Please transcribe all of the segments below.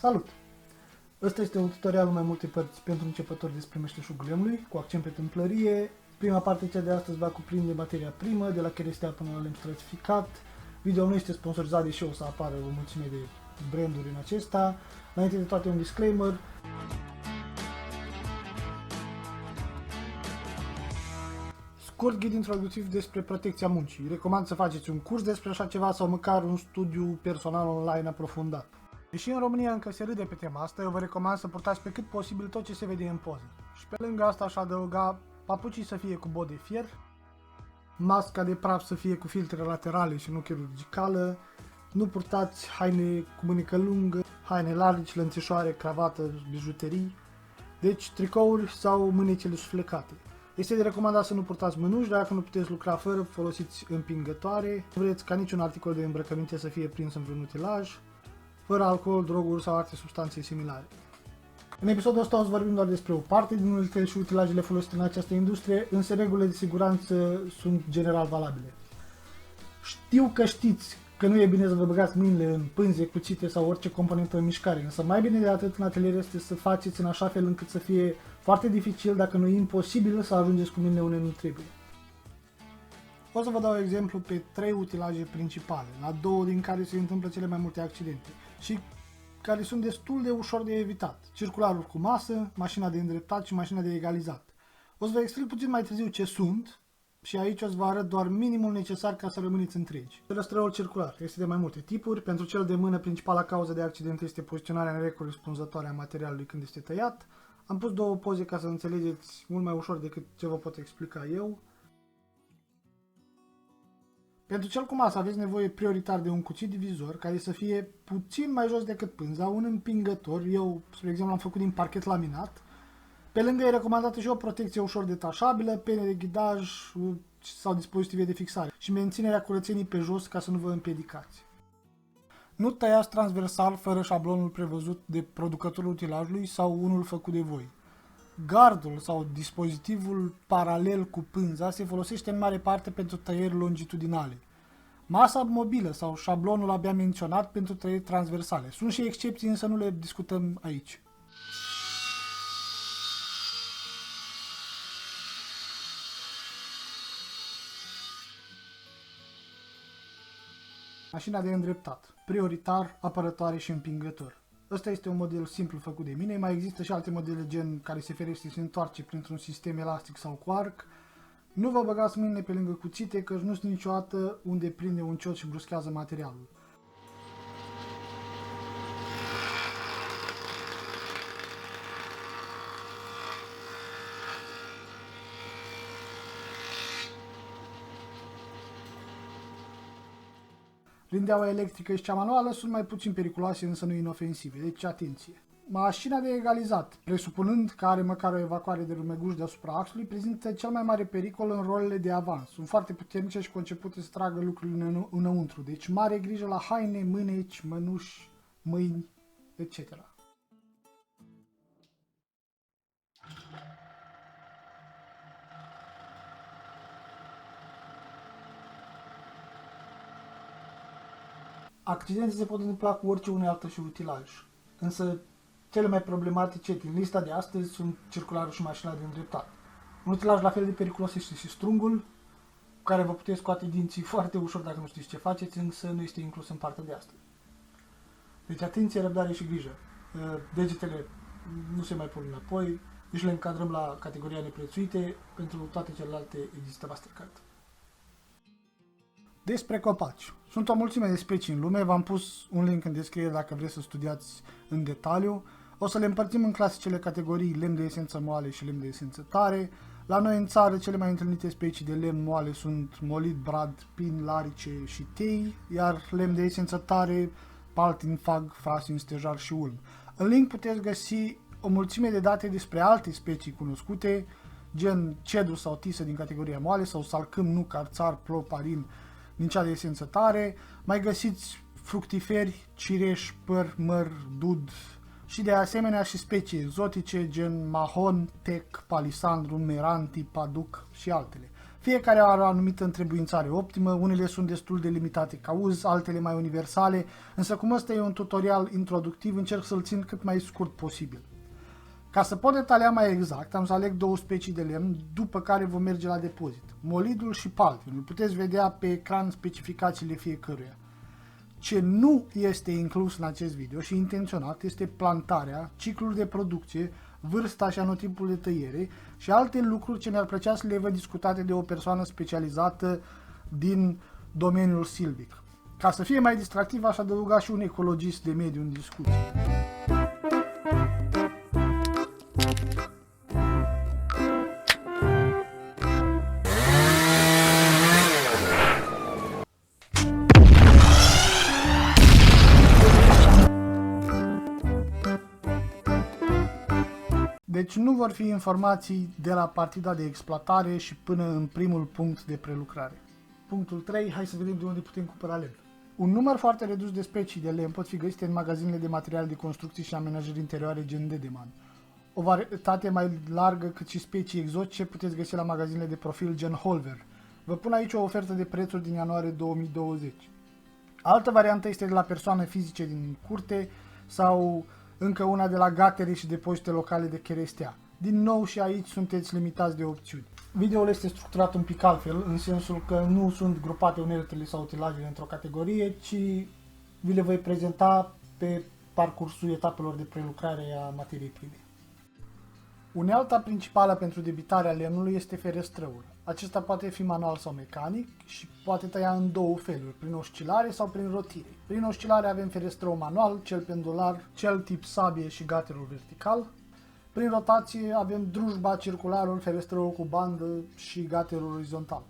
Salut! Ăsta este un tutorial în mai multe părți pentru începători despre meșteșugul lemnului, cu accent pe tâmplărie. Prima parte, cea de astăzi, va cuprinde materia primă, de la cherestea până la lemn stratificat. Videoul nu este sponsorizat, deși o să apară o mulțime de branduri în acesta. Înainte de toate, un disclaimer. Scurt ghid introductiv despre protecția muncii. Recomand să faceți un curs despre așa ceva sau măcar un studiu personal online aprofundat. Deși în România încă se râde pe tema asta, eu vă recomand să purtați pe cât posibil tot ce se vede în poză. Și pe lângă asta aș adăuga papucii să fie cu bot de fier, masca de praf să fie cu filtre laterale și nu chirurgicală, nu purtați haine cu mânecă lungă, haine largi, lănțișoare, cravată, bijuterii, deci tricouri sau mânecele suflecate. Este de recomandat să nu purtați mânuși, dacă nu puteți lucra fără, folosiți împingătoare. Nu vreți ca niciun articol de îmbrăcăminte să fie prins în vreun utilaj, fără alcool, droguri sau alte substanțe similare. În episodul ăsta o să vorbim doar despre o parte din uneltele și utilajele folosite în această industrie, însă regulile de siguranță sunt general valabile. Știu că știți că nu e bine să vă băgați mâinile în pânze, cuțite sau orice componentă în mișcare, însă mai bine de atât în atelier este să faceți în așa fel încât să fie foarte dificil, dacă nu imposibil, să ajungeți cu mâinile unde nu trebuie. O să vă dau exemplu pe 3 utilaje principale, la 2 din care se întâmplă cele mai multe accidente și care sunt destul de ușor de evitat. Circularul cu masă, mașina de îndreptat și mașina de egalizat. O să vă explic puțin mai târziu ce sunt și aici o să vă arăt doar minimul necesar ca să rămâneți întregi. Răstrăul circular este de mai multe tipuri. Pentru cel de mână, principala cauză de accident este poziționarea necorespunzătoare a materialului când este tăiat. Am pus 2 poze ca să înțelegeți mult mai ușor decât ce vă pot explica eu. Pentru cel cu masă aveți nevoie prioritar de un cuțit divizor care să fie puțin mai jos decât pânza, un împingător, eu, spre exemplu, am făcut din parchet laminat. Pe lângă e recomandată și o protecție ușor detașabilă, pene de ghidaj sau dispozitive de fixare și menținerea curățenii pe jos ca să nu vă împiedicați. Nu tăiați transversal fără șablonul prevăzut de producătorul utilajului sau unul făcut de voi. Gardul sau dispozitivul paralel cu pânza se folosește în mare parte pentru tăieri longitudinale. Masa mobilă sau șablonul abia menționat pentru tăieri transversale. Sunt și excepții, însă nu le discutăm aici. Mașina de îndreptat. Prioritar, apărătoare și împingător. Ăsta este un model simplu făcut de mine, mai există și alte modele gen care se ferește și se întoarce printr-un sistem elastic sau cu arc. Nu vă băgați mâinile pe lângă cuțite, căci nu sunt niciodată unde prinde un ciot și bruschează materialul. Rindeaua electrică și cea manuală sunt mai puțin periculoase, însă nu inofensive, deci atenție. Mașina de egalizat, presupunând că are măcar o evacuare de rumeguș deasupra axului, prezintă cel mai mare pericol în rolele de avans. Sunt foarte puternice și concepute să tragă lucrurile înăuntru, deci mare grijă la haine, mâneci, mănuși, mâini, etc. Accidente se pot întâmpla cu orice unealtă și utilaj, însă cele mai problematice din lista de astăzi sunt circularul și mașina de îndreptat. Un utilaj la fel de periculos este și strungul, cu care vă puteți scoate dinții foarte ușor dacă nu știți ce faceți, însă nu este inclus în partea de astăzi. Deci atenție, răbdare și grijă. Degetele nu se mai pun înapoi, deci le încadrăm la categoria neprețuite, pentru toate celelalte există Mastercard. Despre copaci. Sunt o mulțime de specii în lume, v-am pus un link în descriere dacă vreți să studiați în detaliu. O să le împărțim în clasicele categorii lemn de esență moale și lemn de esență tare. La noi în țară cele mai întâlnite specii de lemn moale sunt molit, brad, pin, larice și tei, iar lemn de esență tare, paltin, fag, frasin, stejar și ulm. În link puteți găsi o mulțime de date despre alte specii cunoscute, gen cedru sau tisă din categoria moale sau salcâm, nuc, arțar, plop, arin, din cea de esență tare. Mai găsiți fructiferi, cireș, păr, măr, dud și de asemenea și specii exotice gen mahon, tec, palisandru, meranti, paduc și altele. Fiecare are o anumită întrebuințare optimă, unele sunt destul de limitate ca uz, altele mai universale, însă cum ăsta e un tutorial introductiv, încerc să-l țin cât mai scurt posibil. Ca să pot detalia mai exact, am să aleg două specii de lemn, după care vom merge la depozit. Molidul și paltinul. Puteți vedea pe ecran specificațiile fiecăruia. Ce nu este inclus în acest video și intenționat este plantarea, ciclul de producție, vârsta și anotipul de tăiere și alte lucruri ce mi-ar plăcea să le văd discutate de o persoană specializată din domeniul silvic. Ca să fie mai distractiv, aș adăuga și un ecologist de mediu în discuție. Deci nu vor fi informații de la partida de exploatare și până în primul punct de prelucrare. Punctul 3, hai să vedem de unde putem cumpăra lemn. Un număr foarte redus de specii de lemn pot fi găsite în magazinele de materiale de construcții și amenajări interioare gen Dedeman. O varietate mai largă cât și specii exotice puteți găsi la magazinele de profil gen Holver. Vă pun aici o ofertă de prețuri din ianuarie 2020. Altă variantă este de la persoane fizice din curte sau încă una de la gatere și depozite locale de cherestea. Din nou și aici sunteți limitați de opțiuni. Videoul este structurat un pic altfel, în sensul că nu sunt grupate uneltele sau utilajele într-o categorie, ci vi le voi prezenta pe parcursul etapelor de prelucrare a materiei prime. Unealta principală pentru debitarea lemnului este ferestrăul. Acesta poate fi manual sau mecanic și poate tăia în două feluri, prin oscilare sau prin rotire. Prin oscilare avem ferestrăul manual, cel pendular, cel tip sabie și gaterul vertical. Prin rotație avem drujba, circularul, ferestrăul cu bandă și gaterul orizontal.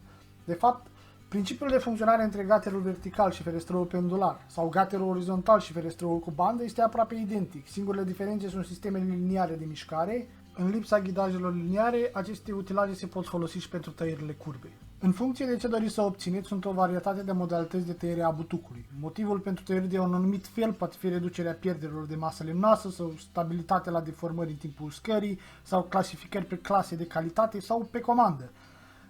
De fapt, principiul de funcționare între gaterul vertical și ferestrăul pendular sau gaterul orizontal și ferestrăul cu bandă este aproape identic. Singurele diferențe sunt sistemele liniare de mișcare. În lipsa ghidajelor liniare, aceste utilaje se pot folosi și pentru tăierile curbe. În funcție de ce doriți să obțineți, sunt o varietate de modalități de tăiere a butucului. Motivul pentru tăiere de un anumit fel poate fi reducerea pierderilor de masă lemnoasă sau stabilitate la deformări în timpul scării sau clasificări pe clase de calitate sau pe comandă.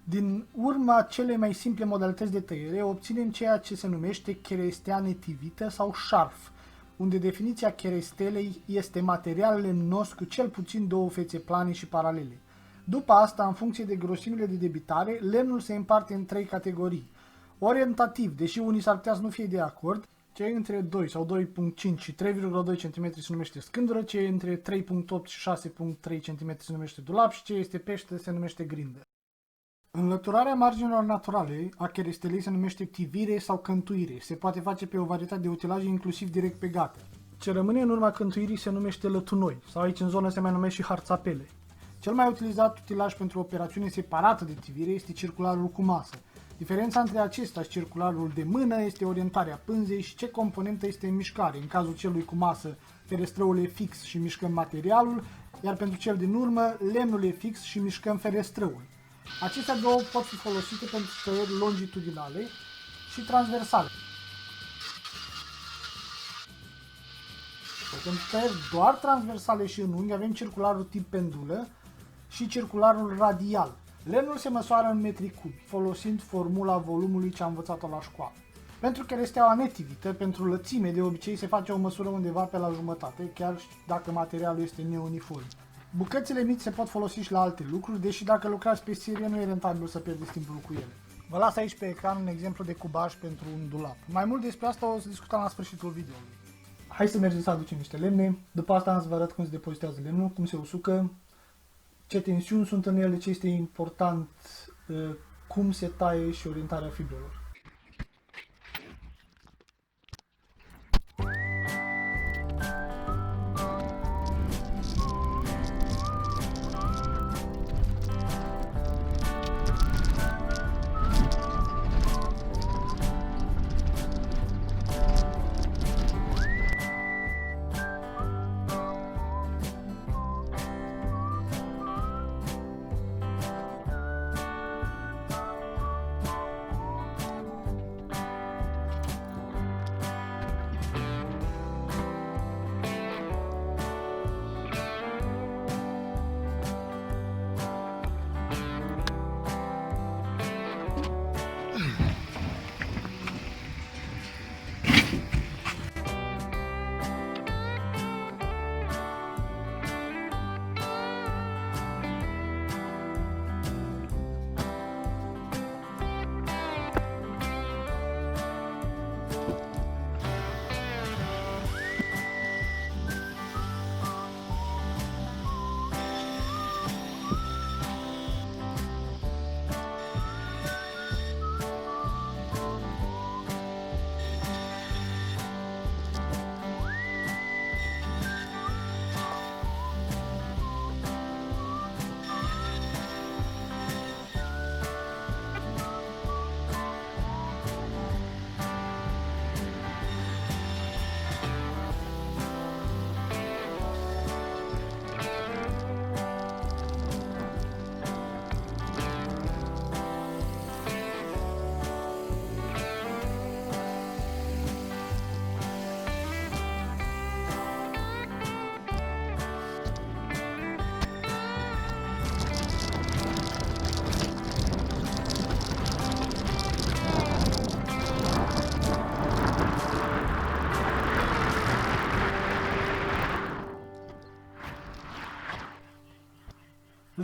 Din urma cele mai simple modalități de tăiere, obținem ceea ce se numește cherestea netivită sau șarf, unde definiția cherestelei este material lemnos cu cel puțin două fețe plane și paralele. După asta, în funcție de grosimile de debitare, lemnul se împarte în trei categorii. Orientativ, deși unii s-ar putea să nu fie de acord, ce între 2 sau 2.5 și 3,2 cm se numește scândură, ce între 3.8 și 6.3 cm se numește dulap și ce este pește se numește grindă. Înlăturarea marginilor naturale a cherestelei se numește tivire sau cântuire. Se poate face pe o varietate de utilaje, inclusiv direct pe gater. Ce rămâne în urma cântuirii se numește lătunoi, sau aici în zonă se mai numește și harțapele. Cel mai utilizat utilaj pentru o operațiune separată de tivire este circularul cu masă. Diferența între acesta și circularul de mână este orientarea pânzei și ce componentă este în mișcare. În cazul celui cu masă, ferestrăul e fix și mișcăm materialul, iar pentru cel din urmă, lemnul e fix și mișcăm ferestrăul. Acestea două pot fi folosite pentru tăieri longitudinale și transversale. Pentru tăieri doar transversale și în unghi avem circularul tip pendulă și circularul radial. Lemnul se măsoară în metri cubi, folosind formula volumului ce am învățat-o la școală. Pentru cheresteaua netivită, pentru lățime, de obicei se face o măsură undeva pe la jumătate, chiar dacă materialul este neuniform. Bucățile mici se pot folosi și la alte lucruri, deși dacă lucrați pe serie nu e rentabil să pierdeți timpul cu ele. Vă las aici pe ecran un exemplu de cubaj pentru un dulap. Mai mult despre asta o să discutăm la sfârșitul videoului. Hai să mergem să aducem niște lemne, după asta am să vă arăt cum se depozitează lemnul, cum se usucă, ce tensiuni sunt în ele, ce este important, cum se taie și orientarea fibrelor.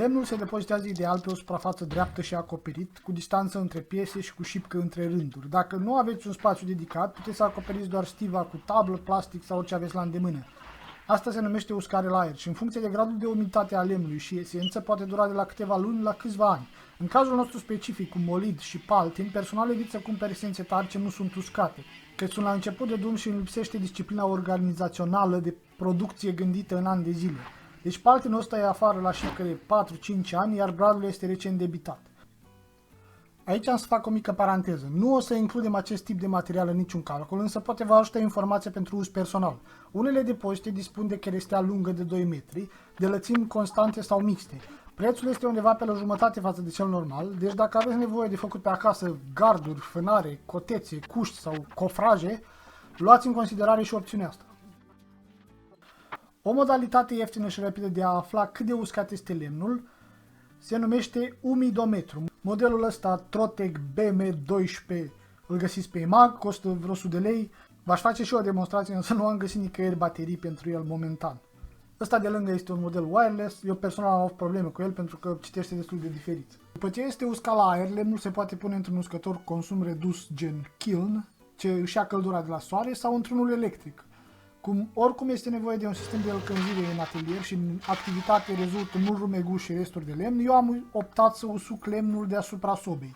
Lemnul se depozitează ideal pe o suprafață dreaptă și acoperit, cu distanță între piese și cu șipcă între rânduri. Dacă nu aveți un spațiu dedicat, puteți să acoperiți doar stiva cu tablă, plastic sau orice aveți la îndemână. Asta se numește uscare la aer și în funcție de gradul de umiditate a lemnului și esență poate dura de la câteva luni la câțiva ani. În cazul nostru specific, cu molid și paltin, personal evit să cumpere esențe tari ce nu sunt uscate, că sunt la început de drum și îmi lipsește disciplina organizațională de producție gândită în ani de zile. Deci paltinul ăsta e afară la șipcă de 4-5 ani, iar bradul este recent debitat. Aici am să fac o mică paranteză. Nu o să includem acest tip de material în niciun calcul, însă poate vă ajută informația pentru uz personal. Unele depozite dispun de cherestea lungă de 2 metri, de lățimi constante sau mixte. Prețul este undeva pe la jumătate față de cel normal, deci dacă aveți nevoie de făcut pe acasă garduri, fânare, cotețe, cuști sau cofraje, luați în considerare și opțiunea asta. O modalitate ieftină și rapidă de a afla cât de uscat este lemnul se numește umidometru. Modelul ăsta Trotec BM12 îl găsiți pe EMAG, costă vreo 100 de lei. V-aș face și o demonstrație, însă nu am găsit nicăieri baterii pentru el momentan. Ăsta de lângă este un model wireless, eu personal am avut probleme cu el pentru că citește destul de diferit. După ce este uscat la aer, lemnul se poate pune într-un uscător consum redus gen kiln, ce își ia căldura de la soare, sau într-unul electric. Oricum este nevoie de un sistem de încălzire în atelier și în activitate rezultă mult rumeguș și resturi de lemn, eu am optat să usuc lemnul deasupra sobei.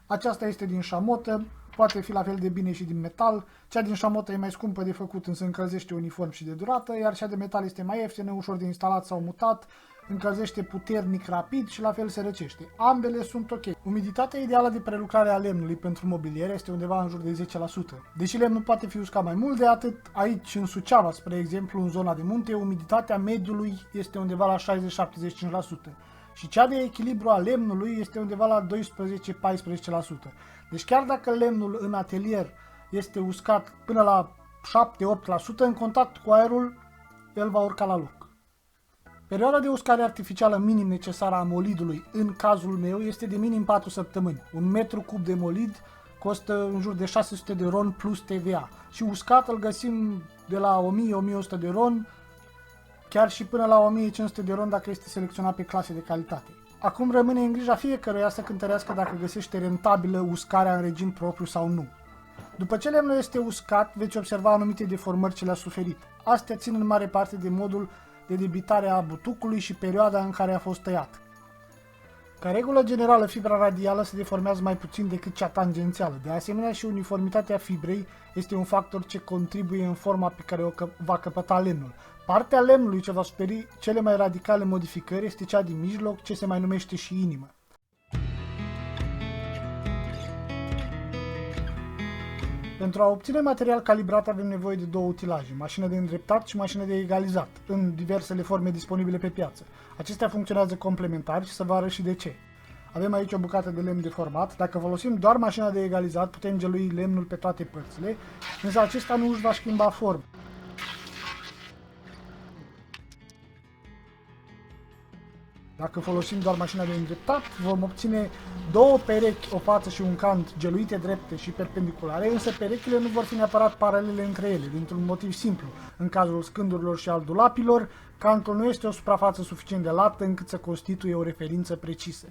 Aceasta este din șamotă, poate fi la fel de bine și din metal. Cea din șamotă e mai scumpă de făcut, însă încălzește uniform și de durată, iar cea de metal este mai ieftină, ușor de instalat sau mutat, încălzește puternic rapid și la fel se răcește. Ambele sunt ok. Umiditatea ideală de prelucrare a lemnului pentru mobilier este undeva în jur de 10%. Deși lemnul poate fi uscat mai mult de atât, aici în Suceava, spre exemplu, în zona de munte, umiditatea mediului este undeva la 60-75%. Și cea de echilibru a lemnului este undeva la 12-14%. Deci chiar dacă lemnul în atelier este uscat până la 7-8%, în contact cu aerul, el va urca la loc. Perioada de uscare artificială minim necesară a molidului, în cazul meu, este de minim 4 săptămâni. Un metru cub de molid costă în jur de 600 de ron plus TVA și uscat îl găsim de la 1000-1100 de ron, chiar și până la 1500 de ron dacă este selecționat pe clase de calitate. Acum rămâne în grija fiecăruia să cântărească dacă găsește rentabilă uscarea în regim propriu sau nu. După ce lemnul este uscat, veți observa anumite deformări ce le-a suferit. Astea țin în mare parte de modul de debitare a butucului și perioada în care a fost tăiat. Ca regulă generală, fibra radială se deformează mai puțin decât cea tangențială. De asemenea, și uniformitatea fibrei este un factor ce contribuie în forma pe care o va căpăta lemnul. Partea lemnului ce va suferi cele mai radicale modificări este cea din mijloc, ce se mai numește și inimă. Pentru a obține material calibrat avem nevoie de două utilaje, mașină de îndreptat și mașină de egalizat, în diversele forme disponibile pe piață. Acestea funcționează complementar și să vă arăt și de ce. Avem aici o bucată de lemn deformat, dacă folosim doar mașina de egalizat putem gelui lemnul pe toate părțile, însă acesta nu își va schimba forma. Dacă folosim doar mașina de îndreptat, vom obține două perechi, o față și un cant geluite drepte și perpendiculare, însă perechile nu vor fi neapărat paralele între ele, dintr-un motiv simplu. În cazul scândurilor și al dulapilor, cantul nu este o suprafață suficient de lată încât să constituie o referință precisă.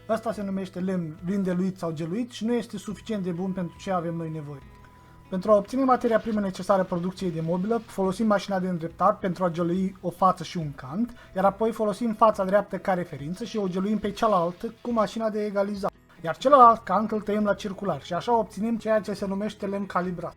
Asta se numește lemn rindeluit sau geluit și nu este suficient de bun pentru ce avem noi nevoie. Pentru a obține materia primă necesară producției de mobilă, folosim mașina de îndreptat pentru a gelui o față și un cant, iar apoi folosim fața dreaptă ca referință și o geluim pe cealaltă cu mașina de egalizat. Iar celălalt cant îl tăiem la circular și așa obținem ceea ce se numește lemn calibrat.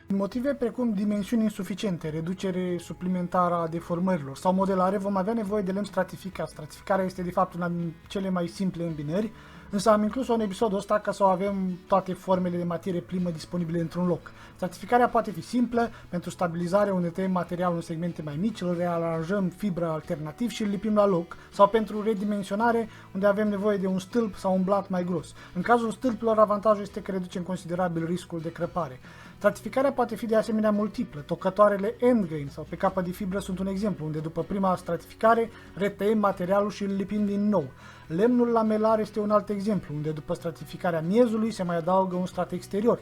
Din motive precum dimensiuni insuficiente, reducere suplimentară a deformărilor sau modelare, vom avea nevoie de lemn stratificat. Stratificarea este de fapt una din cele mai simple îmbinări, însă am inclus-o în episodul ăsta ca să o avem toate formele de materie primă disponibile într-un loc. Stratificarea poate fi simplă, pentru stabilizare unde tăiem materialul în segmente mai mici, îl rearanjăm fibra alternativ și îl lipim la loc, sau pentru redimensionare, unde avem nevoie de un stâlp sau un blat mai gros. În cazul stâlpilor, avantajul este că reducem considerabil riscul de crăpare. Stratificarea poate fi de asemenea multiplă. Tocătoarele endgrain sau pe capă de fibră sunt un exemplu, unde după prima stratificare retăiem materialul și îl lipim din nou. Lemnul lamelar este un alt exemplu, unde după stratificarea miezului se mai adaugă un strat exterior.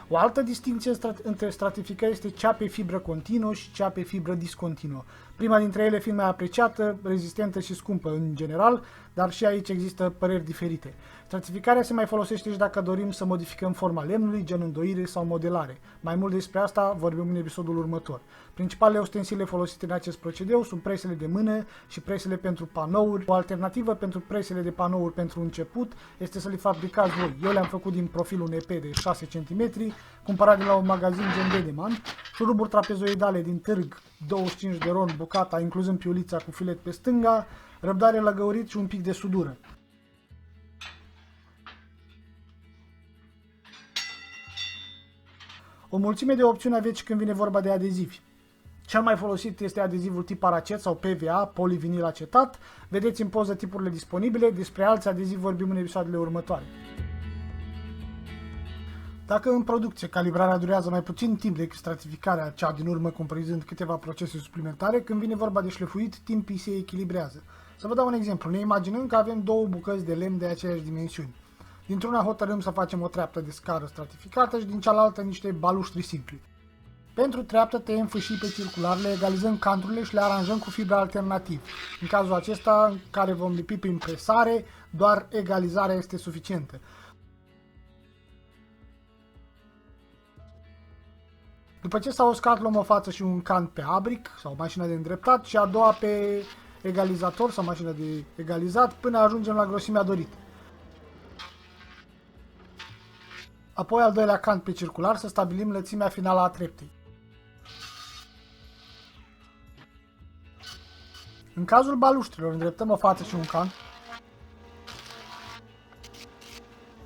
O altă distinție între stratificări este cea pe fibră continuă și cea pe fibră discontinuă. Prima dintre ele fiind mai apreciată, rezistentă și scumpă în general, dar și aici există păreri diferite. Stratificarea se mai folosește și dacă dorim să modificăm forma lemnului, gen îndoire sau modelare. Mai mult despre asta vorbim în episodul următor. Principalele ustensile folosite în acest procedeu sunt presele de mână și presele pentru panouri. O alternativă pentru presele de panouri pentru început este să le fabricați voi. Eu le-am făcut din profilul un EP de 6 cm, cumpărat de la un magazin gen Dedeman, șuruburi trapezoidale din târg, 25 de ron bucata, incluzând piulița cu filet pe stânga, răbdare la găurit și un pic de sudură. O mulțime de opțiuni aveți când vine vorba de adezivi. Cel mai folosit este adezivul tip paracet sau PVA, polivinil acetat. Vedeți în poză tipurile disponibile, despre alți adezivi vorbim în episoadele următoare. Dacă în producție calibrarea durează mai puțin timp decât stratificarea cea din urmă, comprinzând câteva procese suplimentare, când vine vorba de șlefuit, timpii se echilibrează. Să vă dau un exemplu. Ne imaginăm că avem două bucăți de lemn de aceeași dimensiuni. Dintr-una hotărâm să facem o treaptă de scară stratificată și din cealaltă niște baluștri simpli. Pentru treaptă tăiem fâșii pe circular, le egalizăm canturile și le aranjăm cu fibra alternativ. În cazul acesta, în care vom lipi prin presare, doar egalizarea este suficientă. După ce s-a uscat, luăm o față și un cant pe abric sau mașină de îndreptat și a doua pe egalizator sau mașină de egalizat până ajungem la grosimea dorită. Apoi al doilea cant pe circular să stabilim lățimea finală a treptei. În cazul baluștrilor îndreptăm o față și un cant.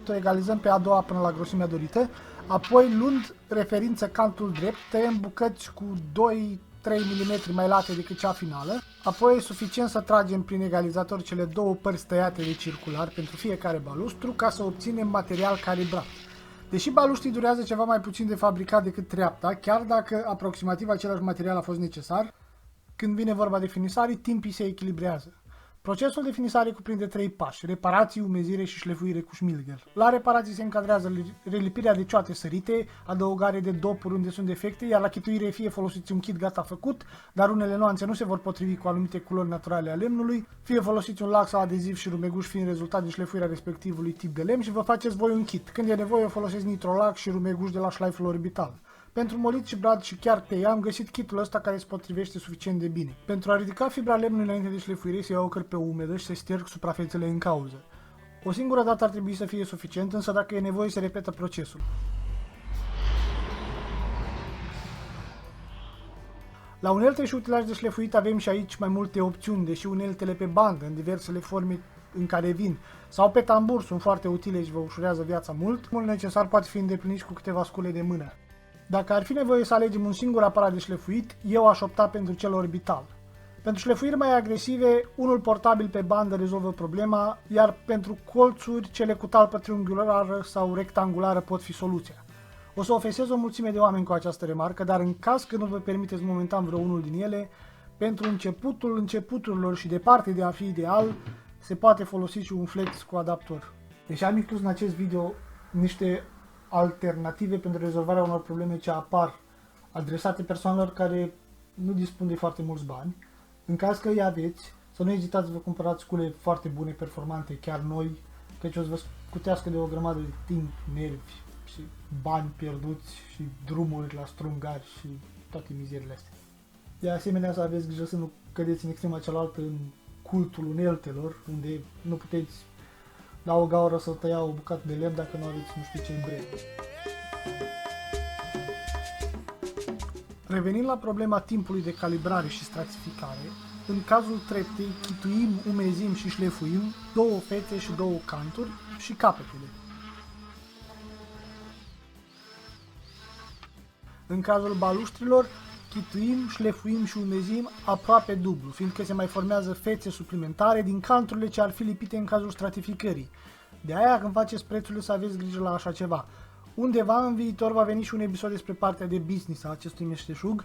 O egalizăm pe a doua până la grosimea dorită. Apoi, luând referință cantul drept, tăiem bucăți cu 2-3 mm mai late decât cea finală. Apoi e suficient să tragem prin egalizator cele două părți tăiate de circular pentru fiecare balustru ca să obținem material calibrat. Deși baluștii durează ceva mai puțin de fabricat decât treapta, chiar dacă aproximativ același material a fost necesar, când vine vorba de finisare, timpii se echilibrează. Procesul de finisare cuprinde 3 pași: reparații, umezire și șlefuire cu șmilger. La reparații se încadrează relipirea de cioate sărite, adăugare de dopuri unde sunt defecte, iar la chituire fie folosiți un kit gata făcut, dar unele nuanțe nu se vor potrivi cu anumite culori naturale a lemnului, fie folosiți un lac sau adeziv și rumeguș fiind rezultat din șlefuirea respectivului tip de lemn și vă faceți voi un kit. Când e nevoie, folosiți nitrolac și rumeguș de la Schleiful Orbital. Pentru molit și brad și chiar tei am găsit kitul ăsta care se potrivește suficient de bine. Pentru a ridica fibra lemnului înainte de șlefuire se ia o cărpe umedă și se șterg suprafețele în cauză. O singură dată ar trebui să fie suficient, însă dacă e nevoie se repetă procesul. La unelte și utilaj de șlefuit avem și aici mai multe opțiuni, deși uneltele pe bandă, în diversele forme în care vin, sau pe tambur sunt foarte utile și vă ușurează viața mult. Mult necesar poate fi îndeplinit cu câteva scule de mână. Dacă ar fi nevoie să alegem un singur aparat de șlefuit, eu aș opta pentru cel orbital. Pentru șlefuiri mai agresive, unul portabil pe bandă rezolvă problema, iar pentru colțuri, cele cu talpă triunghiulară sau rectangulară pot fi soluția. O să ofensez o mulțime de oameni cu această remarcă, dar în caz că nu vă permiteți momentan vreunul din ele, pentru începutul începuturilor și departe de a fi ideal, se poate folosi și un flex cu adaptor. Deci am inclus în acest video niște alternative pentru rezolvarea unor probleme ce apar adresate persoanelor care nu dispun de foarte mulți bani. În caz că îi aveți, să nu ezitați să vă cumpărați scule foarte bune, performante, chiar noi, căci o să vă scutească de o grămadă de timp, nervi și bani pierduți și drumuri la strungari și toate mizeriile astea. De asemenea, să aveți grijă să nu cădeți în extrema cealaltă în cultul uneltelor, unde nu puteți la o gaură să tăia o bucată de lemn dacă nu aveți nu știu ce îmbrele. Revenind la problema timpului de calibrare și stratificare, în cazul treptei chituim, umezim și șlefuim două fețe și două canturi și capetele. În cazul baluștrilor, chituim, șlefuim și umezim aproape dublu, fiindcă se mai formează fețe suplimentare din canturile ce ar fi lipite în cazul stratificării. De aia, când faceți prețurile, să aveți grijă la așa ceva. Undeva în viitor va veni și un episod despre partea de business a acestui meșteșug.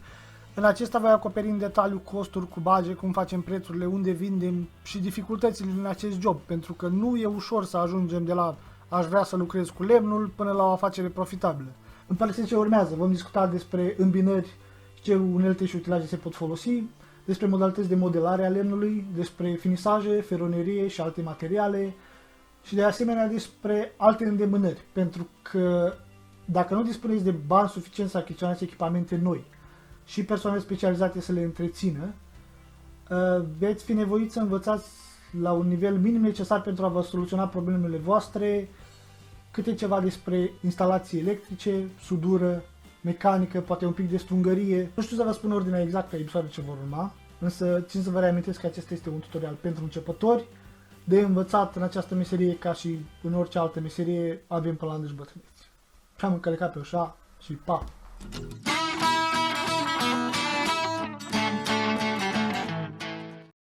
În acesta voi acoperi în detaliu costuri, cubaje, cum facem prețurile, unde vindem și dificultățile din acest job, pentru că nu e ușor să ajungem de la aș vrea să lucrez cu lemnul până la o afacere profitabilă. În părțile ce urmează vom discuta despre îmbinări, ce unelte și utilaje se pot folosi, despre modalități de modelare a lemnului, despre finisaje, feronerie și alte materiale și de asemenea despre alte îndemânări, pentru că dacă nu dispuneți de bani suficient să achiziționați echipamente noi și persoane specializate să le întrețină, veți fi nevoiți să învățați la un nivel minim necesar pentru a vă soluționa problemele voastre, câte ceva despre instalații electrice, sudură, mecanică, poate un pic de strungărie. Nu știu să vă spun ordinea exactă a episoadele ce vor urma, însă țin să vă reamintesc că acesta este un tutorial pentru începători, de învățat în această meserie ca și în orice altă meserie, avem până la îndrăși bătrâneți. Și am încălecat pe ușa și pa!